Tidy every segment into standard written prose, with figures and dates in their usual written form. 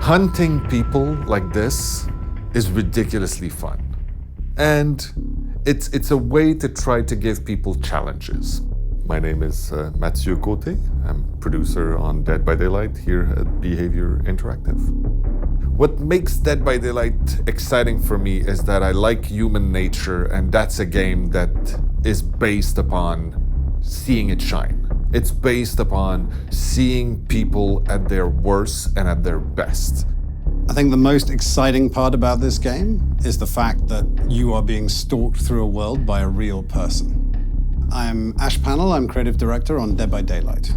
Hunting people like this is ridiculously fun. And it's a way to try to give people challenges. My name is Mathieu Côté. I'm producer on Dead by Daylight here at Behavior Interactive. What makes Dead by Daylight exciting for me is that I like human nature, and that's a game that is based upon seeing it shine. It's based upon seeing people at their worst and at their best. I think the most exciting part about this game is the fact that you are being stalked through a world by a real person. I'm Ash Pannell, I'm creative director on Dead by Daylight.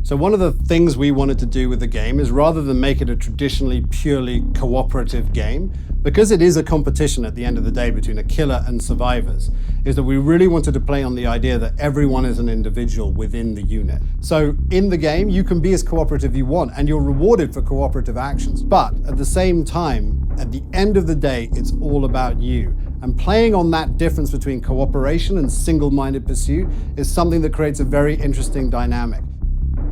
So one of the things we wanted to do with the game is, rather than make it a traditionally purely cooperative game, because it is a competition at the end of the day between a killer and survivors, is that we really wanted to play on the idea that everyone is an individual within the unit. So in the game, you can be as cooperative you want, and you're rewarded for cooperative actions. But at the same time, at the end of the day, it's all about you. And playing on that difference between cooperation and single-minded pursuit is something that creates a very interesting dynamic.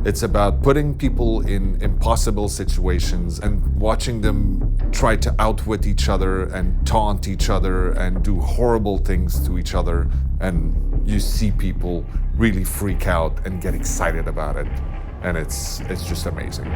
It's about putting people in impossible situations and watching them try to outwit each other and taunt each other and do horrible things to each other. And you see people really freak out and get excited about it. And it's just amazing.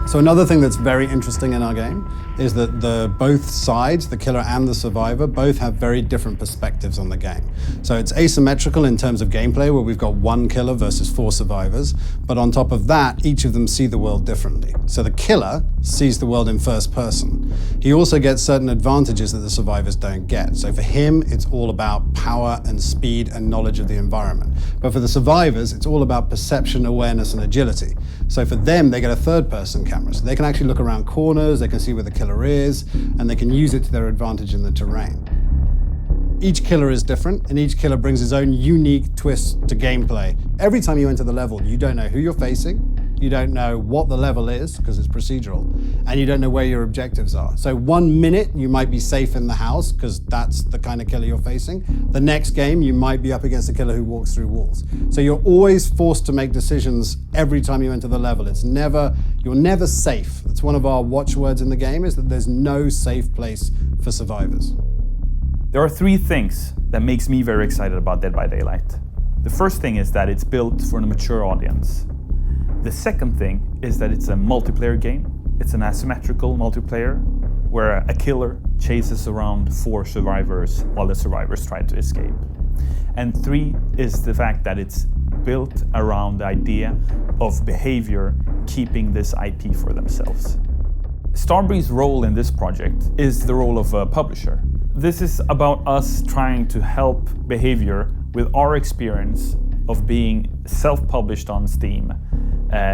So another thing that's very interesting in our game is that both sides, the killer and the survivor, both have very different perspectives on the game. So it's asymmetrical in terms of gameplay, where we've got one killer versus 4 survivors, but on top of that, each of them see the world differently. So the killer sees the world in first person. He also gets certain advantages that the survivors don't get. So for him, it's all about power and speed and knowledge of the environment. But for the survivors, it's all about perception, awareness, and agility. So for them, they get a third-person camera. So they can actually look around corners, they can see where the killer is, and they can use it to their advantage in the terrain. Each killer is different, and each killer brings his own unique twist to gameplay. Every time you enter the level, you don't know who you're facing, you don't know what the level is, because it's procedural, and you don't know where your objectives are. So 1 minute, you might be safe in the house, because that's the kind of killer you're facing. The next game, you might be up against a killer who walks through walls. So you're always forced to make decisions every time you enter the level. You're never safe. That's one of our watchwords in the game, is that there's no safe place for survivors. There are 3 things that makes me very excited about Dead by Daylight. The first thing is that it's built for a mature audience. The second thing is that it's a multiplayer game. It's an asymmetrical multiplayer where a killer chases around 4 survivors while the survivors try to escape. And 3 is the fact that it's built around the idea of behavior keeping this IP for themselves. Starbreeze role in this project is the role of a publisher. This is about us trying to help Behavior with our experience of being self-published on Steam,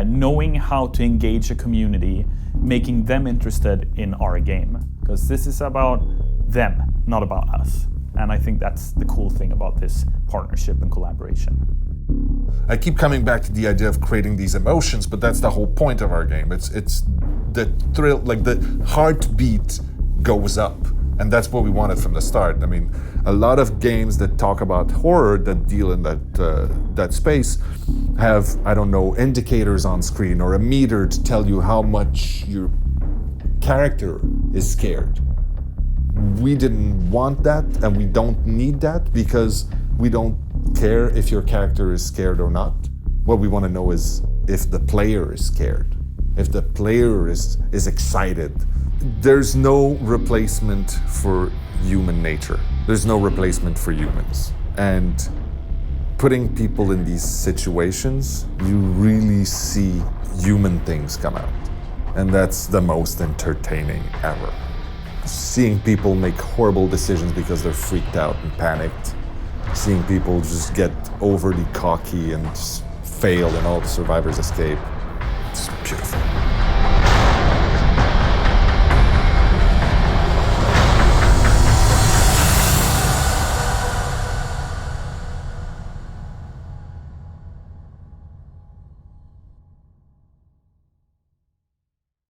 knowing how to engage a community, making them interested in our game. Because this is about them, not about us. And I think that's the cool thing about this partnership and collaboration. I keep coming back to the idea of creating these emotions, but that's the whole point of our game. It's the thrill, like the heartbeat goes up. And that's what we wanted from the start. I mean, a lot of games that talk about horror, that deal in that space, have, I don't know, indicators on screen or a meter to tell you how much your character is scared. We didn't want that, and we don't need that, because we don't care if your character is scared or not. What we want to know is if the player is scared, if the player is excited. There's no replacement for human nature. There's no replacement for humans. And putting people in these situations, you really see human things come out. And that's the most entertaining ever. Seeing people make horrible decisions because they're freaked out and panicked. Seeing people just get overly cocky and just fail and all the survivors escape.